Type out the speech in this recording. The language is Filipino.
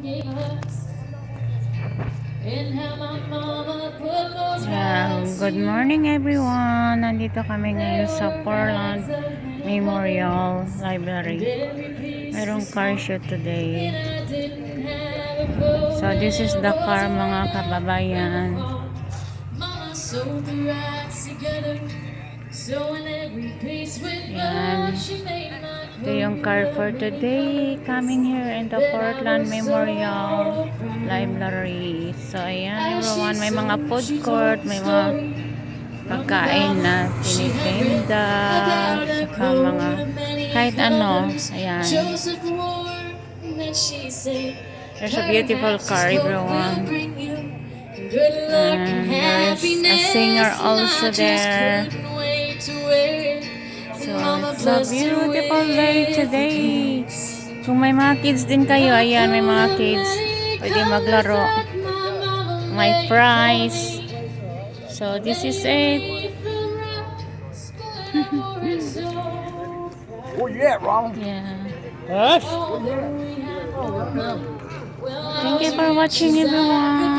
Good morning everyone. Nandito kami ngayon sa Forland Memorial Library. Mayroong car show today. So this is the car mga kababayan. Yan. Ito yung car for today. Coming here in the Forland Memorial Library. So ayan everyone. May mga food court. May mga pagkain na tinitinda. Saka mga kahit ano. Ayan. There's a beautiful car everyone. And there's a singer also there. So it's a beautiful day today. Kung may mga kids din kayo, ayan, may mga kids. Pwede maglaro. May prize. So this is it. Oh yeah, Ron. Yeah. Yes. Thank you for watching everyone.